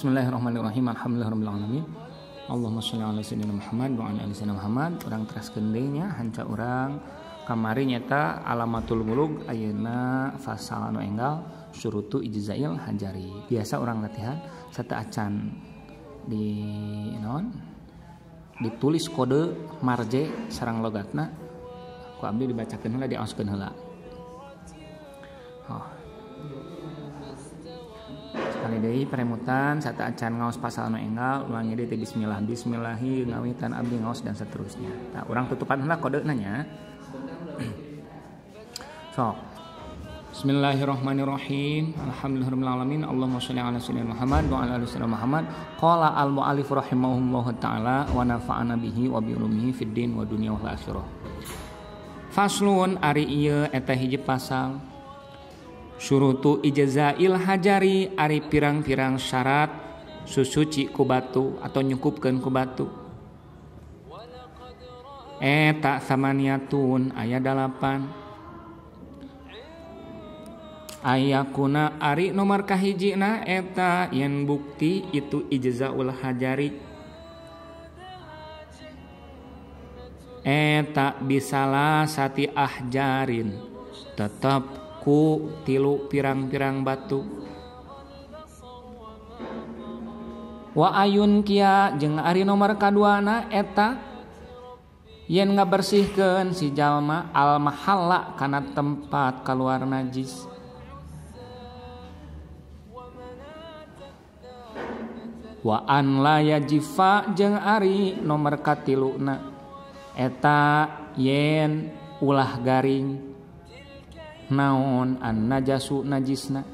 Bismillahirrahmanirrahim. Alhamdulillahirabbil alamin. Allahumma shalli ala sayyidina Muhammad wa ala ali sayyidina Muhammad. Urang teraskeun deui nya hanca urang kamari nyata alamatul mulug ayeuna fasal anu enggal syurutu ijzail hajari. Biasa urang latihan sata acan di naon ditulis kode marje sareng logatna ku abdi dibacakeun heula diaoskeun heula. Sekali deui paremutan sata acan ngaos pasal anu enggal ulangi deui bismillah bismillahi ngawitan abdi ngaos dan seterusnya. Nah, urang tutupan heula kodena nya. So, Bismillahirrahmanirrahim. Alhamdulillahirabbil alamin. Allahumma shalli ala sayyidina Muhammad wa ala ali sayyidina Muhammad. Qala al-mu'allif rahimahullahu taala wa nafa'ana bihi wa bi ulumihi fid din wa dunya wal akhirah. Faslun ari ieu eta hiji pasal. Syurutu ijzail hajari ari pirang-pirang syarat susuci ku batu atau nyukupkeun ku batu. Eta samaniyatun aya 8. Ayakuna ari nomor kahijina eta yen bukti itu ijzaul hajari eta bisalah sati ahjarin tetap ku tilu pirang-pirang batu wa ayun kia jeung ari nomor kaduana eta yen ngabersihkeun si jalma al mahalla kana tempat kaluar najis. Wa an la yajifa jeung ari nomor katiluna eta yen ulah garing naon an najasu najisna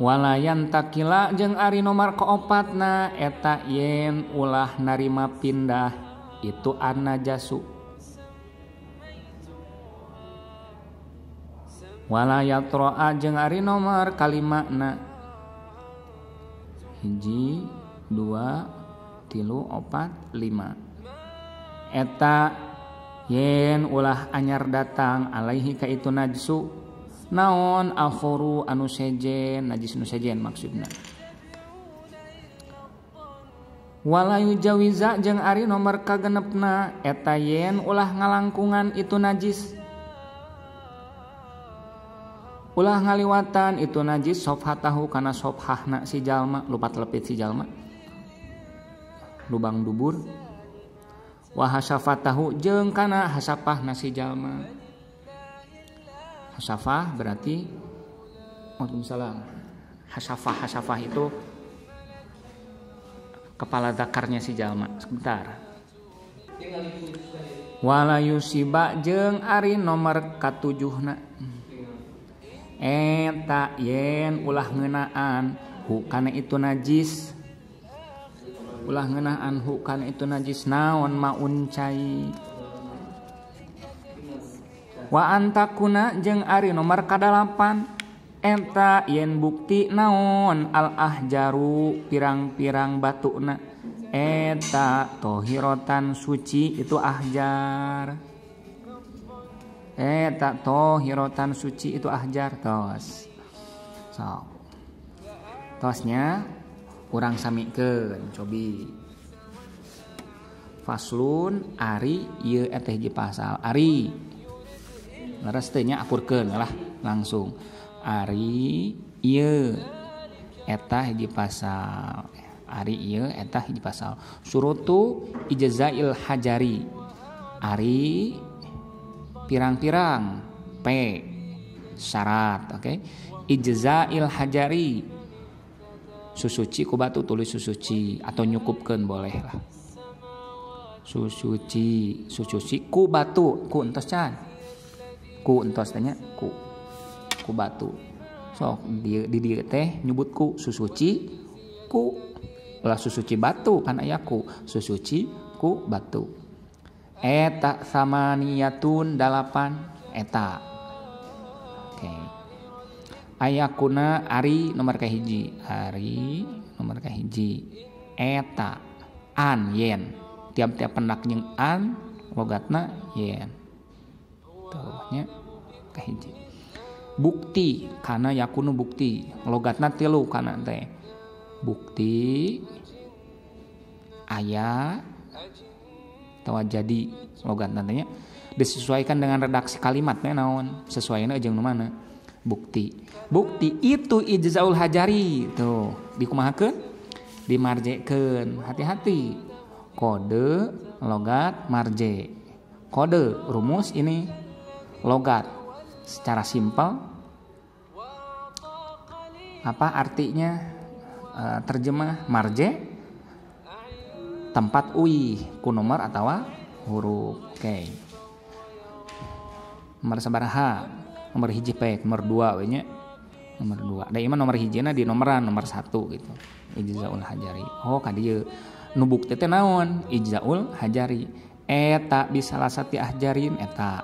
walayan takila jeung ari nomor kaopatna eta yen ulah narima pindah itu an najasu walayatra jeung ari nomor kalimana 1, 2, 3, 4, 5 eta yen ulah anyar datang alaihi ka itu najsu naon akhuru anu sejen najis nu sejen maksudna walayu jawiza jeung ari nomor kagenepna eta yen ulah ngalangkungan itu najis ulah ngaliwatan itu najis sofhatahu kana sofhahna si jalma lupat lepit si jalma lubang dubur wa hasafatahu jeung kana hasapahna si jalma. Hasafah berarti Waalaikumsalam. Hasafah itu kepala zakarnya si jalma. Sebentar. Wala yusiba jeung ari nomor katujuhna eta yen ulah ngeunaan hu kana itu najis ulah ngeunaan hu kana itu najis naon maun cai wa antakuna jeung ari nomor kadalapan eta yen bukti naon al ahjaru pirang-pirang batuna eta tohirotan suci itu ahjar eta tohirotan suci itu ahjar tos so tosnya urang samikeun cobi faslun ari ieu eta hiji pasal ari leres teh nya akurkeun lah langsung ari ieu eta hiji pasal ari ieu eta hiji pasal syurutu ijzail hajari ari pirang-pirang P syarat oke ijzail hajari susuci ku batu tulis susuci atau nyukupkeun boleh lah susuci ku batu ku entos can ku entos tanya ku batu sok di dieu teh nyebut ku susuci ku ulah susuci batu kan aya ku susuci ku batu eta samaniyatun 8 eta oke ayakuna ari nomor kahiji ari nomor kahiji eta an yen tiap-tiap pendak jeung an logatna yen tuh nya kahiji bukti kana yakunu bukti logatna tilu kana teh bukti aya tawa jadi logatna teh disesuaikan dengan redaksi kalimatnya naon sesuainya jeung nu mana bukti itu ijzaul hajari tuh dikumahakeun dimarjekeun hati-hati kode logat marje kode rumus ini logat secara simpel apa artinya terjemah marje tempat ui ku nomor atau huruf oke. Nomor sabaraha nomor hiji pek nomor 2 we nya nomor 2 da ieu nomor hijina di nomoran nomor 1 gitu ijzaul hajari ka dieu nu bukti teh naon ijzaul hajari eta bisalasati ahjarin eta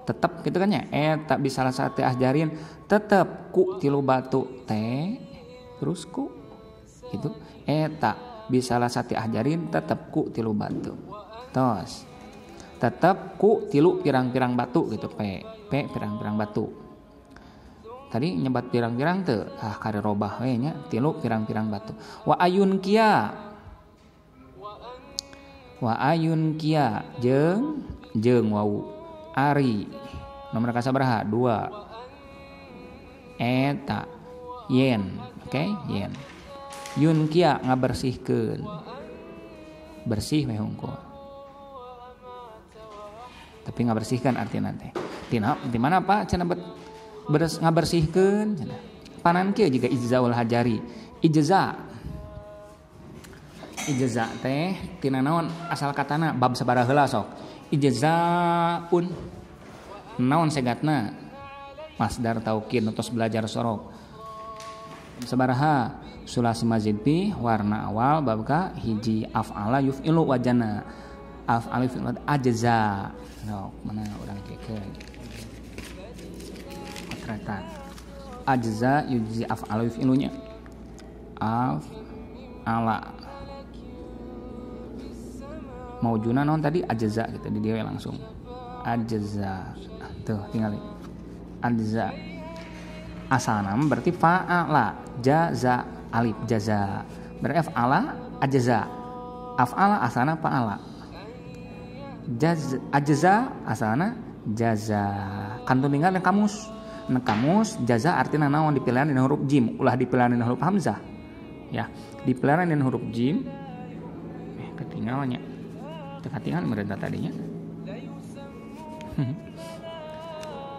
tetep gitu kan ya eta bisalasati ahjarin tetep ku tilu batu teh terus ku gitu eta bisalasati ahjarin tetep ku tilu batu tos tetep ku tilu pirang-pirang batu gitu p pirang-pirang batu tadi nyebat pirang-pirang teu kare robah we nya tilu pirang-pirang batu wa ayun kia jeung wau ari nomor kasabaraha 2 eta yen oke yen yun kia ngabersihkeun bersih we hungkul tapi ngabersihkan artinya teh di mana Pak cenah ngabersihkeun cenah panan kieu juga ijzaul hajari ijza teh tina naon asal katana bab sabaraha heula sok ijzaun naon segatna masdar taukid nutos belajar sorok sabaraha sulasi mazid pi warna awal bab ka hiji af'ala yuf'ilu wajana af'al yuf'ilu ajza no mana urang kekeun kotratan ajza yujzi af'al yuf'ilunya af'ala maujuna naon tadi ajza gitu di dia langsung ajza tuh tinggal ajza asalna berarti fa'ala jaza alif jaza berarti af'ala ajza af'ala asalna fa'ala ajza asalna jaza kantun tinggal kamus jaza artinya naon dipilihan dina huruf jim ulah dipilihan dina huruf hamzah ya dipilihan dina huruf jim ketinggalannya ketinggalan mereka tadinya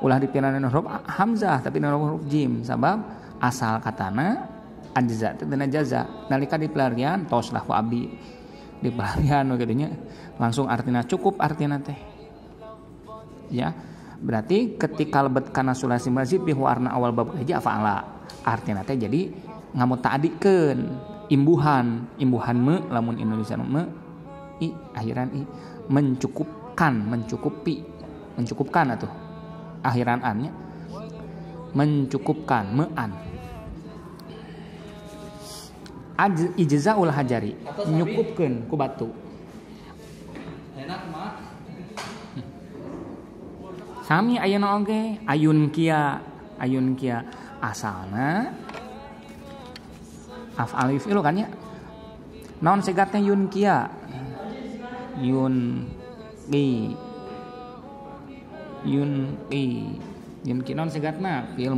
ulah dipilihan dina huruf hamzah tapi dina huruf jim sabab asal katana ajza teh dina jaza nalika dipilarian tos lah ku abdi dipilarian we gitunya langsung artinya cukup artinya teh ya berarti ketika lebet kana sulasi mazid bi warna awal bab hiji afa'ala artinya teh jadi ngamuta'adikeun imbuhan me lamun Indonesia me i akhiran i mencukupkan atuh akhiran annya mencukupkan mean ijzaul hajari nyukupkeun ku batu enak mah sami ayeuna oge ayun kia asalna af'al yuf'ilu kan ya naon segatna yun kia yun ki naon segatna fi'il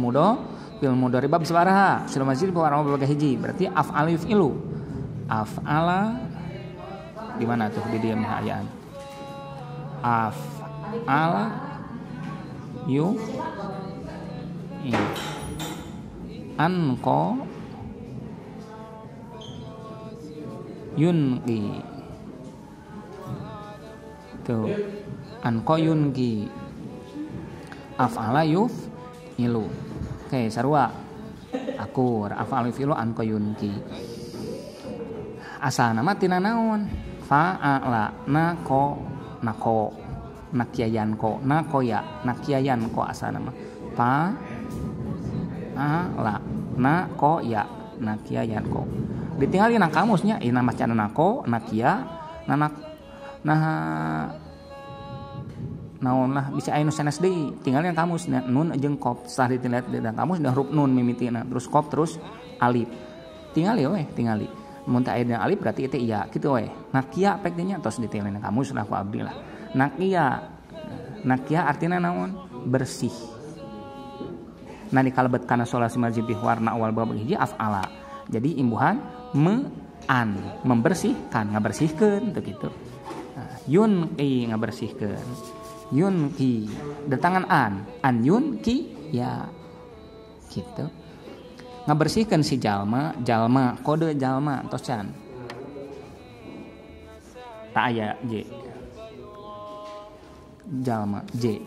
mudhari bab sabaraha sul mazid warna bab hiji berarti af'al yuf'ilu af'ala di mana tuh di diam hayaan af'ala yu anko yunki tuh anko yunki af'ala yuf ilu oke sarua aku af'al yuf ilu anko yunki asal nama tina naon fa'ala nako nakyayan ko nakoya nakyayan ko asal nama fa ala nakoya nakyayan ko ditinggali nang kamusnya ina macana nako nakia nanak naon lah bisa aya nu sanes deui tinggal yang kamus nun jeung qaf sah dilihat di kamus da huruf nun mimitina terus qaf terus alif tingali we tingali mun teu aya alif berarti itu iya kitu we nakia pek dinya tos ditileuna kamus lah ku abdi lah nakia artina naon bersih nah dikalebet kana sulasi mazid bi warna awal bab hiji af'ala jadi imbuhan an membersihkan ngabersihkeun teu kitu yunqi ngabersihkeun yunqi datangan an yunqi ya gitu ngabersihkeun si jalma kode jalma tos can tak aya j jalma j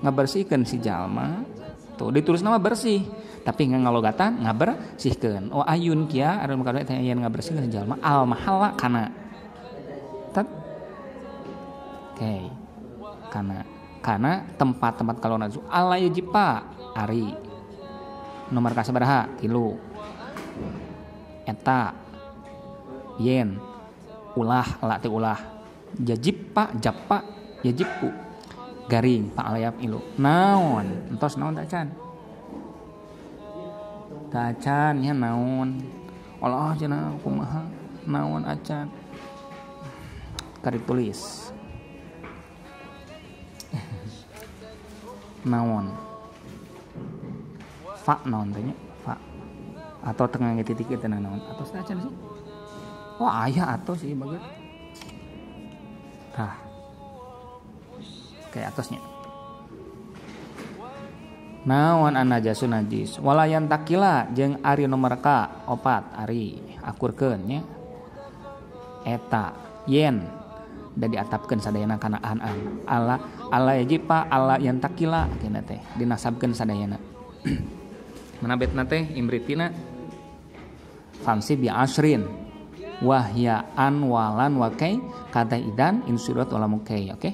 ngabersihkeun si jalma tuh ditulis nama bersih tapi ngalogatan ngabersihkeun ayun kia ada makana teh aya ngabersihkeun si jalma al mahalla kana okay. Karena tempat-tempat kalau nazu ala yajipa ari nomor kasabaraha 3 eta yen ulah la teh ulah jajipa jappa yajipu garing pa alayap ilu naon entos naon tak can nya naon Allah cenah kumaha naon acan kari tulis naon fa naon tanya fa atau tengah titik itu naon atau saja sih ayah atau sih bagus kayak atasnya naon anajasun najis walayan takila jeung ari nomor ka 4 ari akurkeun nya eta yen da diatapkeun sadayana kana an ala yajipa ala yang takila kena teh dinasabkeun sadayana manabetna teh imritina famsi bi asrin wahya an walan wa kai kata idan insurat wala mukai oke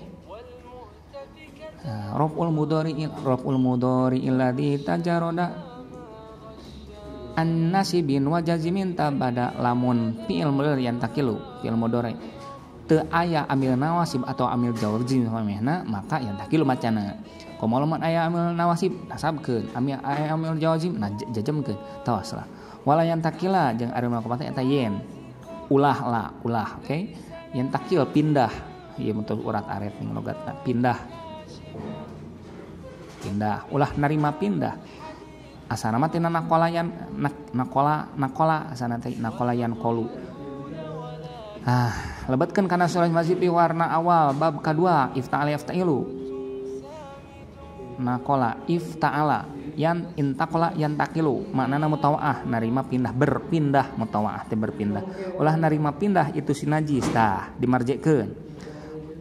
raf'ul mudhari alladhi tajarada an nasibin wa jazimin tabada lamun fi'il mudhari yang takilu fi'il mudhari teu aya amil nawasib atau amil jawazim pamehna maka yang takilu macana komo lamun aya amil nawasib nasabkeun aya amil jawazim jajemkeun tos lah wala yang takila jeung ari mangkopatna eta yen ulah oke yang takil pindah ieu mutul urat aret ning logatna pindah ulah narima pindah asana mah tina nakolayan nakola asana teh nakolayan kolu lebatkan kana surah masjid di warna awal bab kedua ifta'ala yaftailu nakola ifta'ala yan intakola yan takilu maknana mutawaah narima pindah berpindah mutawaah teh berpindah ulah narima pindah itu si najis tah dimarjekeun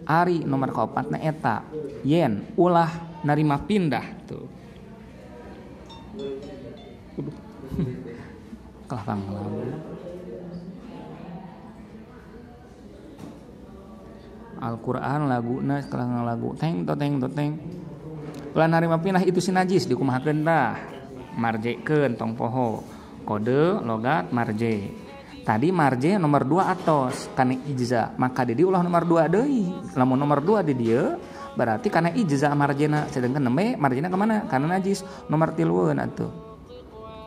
ari nomor kaopatna eta yen ulah narima pindah tuh kalah panglaw Al-Quran laguna setelah ngalagu teng ulah narima pindah itu si najis dikumahakeun dah marjekeun tong poho kode logat marje tadi marje nomor 2 atos kana ijza maka di ulah nomor 2 deui lamun nomor 2 di dieu berarti kana ijza marjena sedangkan nembe marjena ke mana kana najis nomor 3 atuh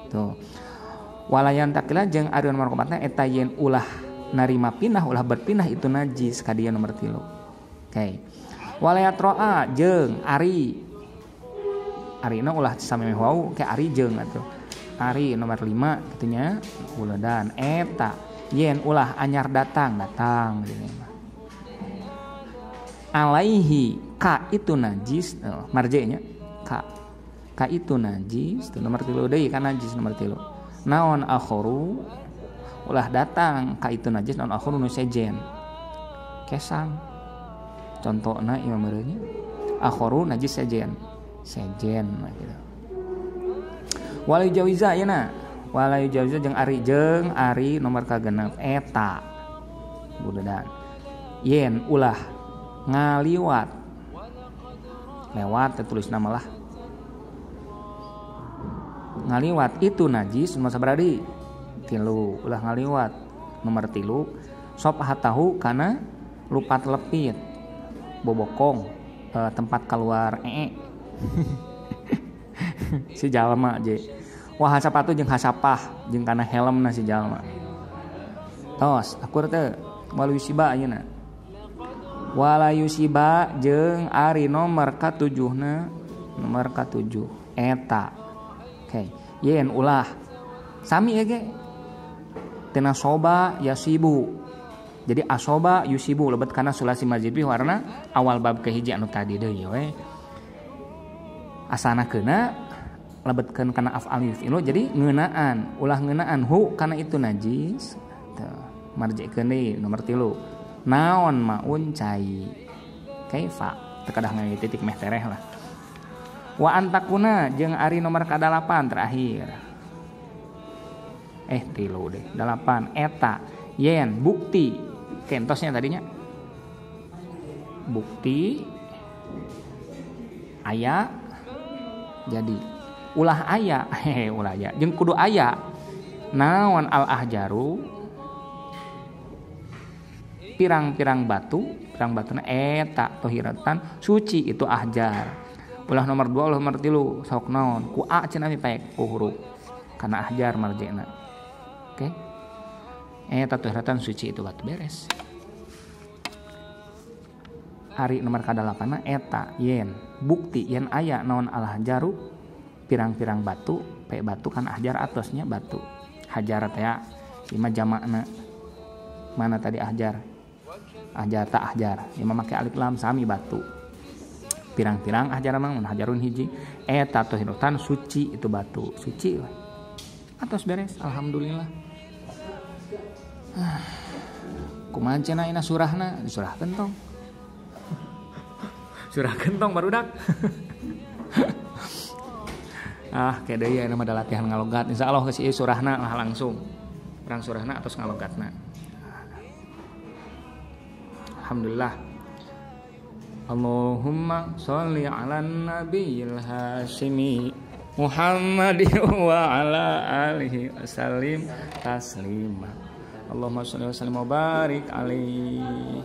tuh walayan takila jeung ari nomor 4 eta yen ulah narima pindah ulah berpindah itu najis ka dieu nomor 3 okay. Walayat ro'a jeung arina ulah samemeh wau ke ari jeung atuh ari nomor 5 kitunya uladan eta yen ulah anyar datang alaihi ka itu najis marjenya ka itu najis itu nomor 3 deui kan najis nomor 3 naon akharu ulah datang ka itu najis naon akharu nu sejen kesang contohna imam meureunnya akharu najis sejen gitu walayu jawiza yeuna walayu jawiza jeung ari nomor kagenep eta budadan yen ulah ngaliwat lewat tertulis nama lah ngaliwat itu najis nomor sabaradi 3 ulah ngaliwat nomor 3 sop hatahu kana lupat lepit bobokong tempat keluar si jalma je. Wah hasapatu jeung hasapah jeung kana helmna si jalma. Tos akur teu wal yusiba ayeuna. Wala yusiba jeung ari nomor ka-7na nomor ka-7 eta. Oke, yen ulah sami ge. Tina soba yasibu. Jadi asoba yusibu lebet kana sulasi mazid warna awal bab kahiji anu tadi deui we. Asana keuna lebetkeun kana af'al yufilu jadi ngeunaan, ulah ngeunaan hu kana itu najis. Teu marjikeun deui nomor 3. Naon maun cai. Kaifa teu kadah ngeuy titik meh tereh lah. Wa antakuna jeung ari nomor ka-8 terakhir. 3 deh. 8 eta yen bukti kentosnya tadinya bukti aya jadi ulah aya ulah aya jeung kudu aya naon al ahjaru pirang-pirang batuna eta tohiratan suci itu ahjar. Ulah nomor 2 ulah nomor 3 sok naon ku a cenah paek ku huruf kana ahjar marjena. Oke. Eta tohiratan suci itu batu beres. Hari nomor ka-8 eta yen bukti yen aya naon al hajaru pirang-pirang batu pe batu kan ahjar atosnya batu hajar teh lima jamakna mana tadi ahjar tak ahjar lima make alif lam sami batu pirang-pirang ahjar mah hajarun hiji eta tohiratan suci itu batu suci atos beres alhamdulillah. Kumaha cenah ina surahna disurahkeun tong. Surahkeun tong barudak. Kayak deui aya mah latihan ngalogat. Insyaallah geus ieu surahna lah langsung. Perang surahna atos ngalogatna. Alhamdulillah. Allahumma sholli ala nabiyil hasyimi Muhammadin wa ala alihi wasallim taslima. Allahumma sholli wa sallim wa barik alaihi.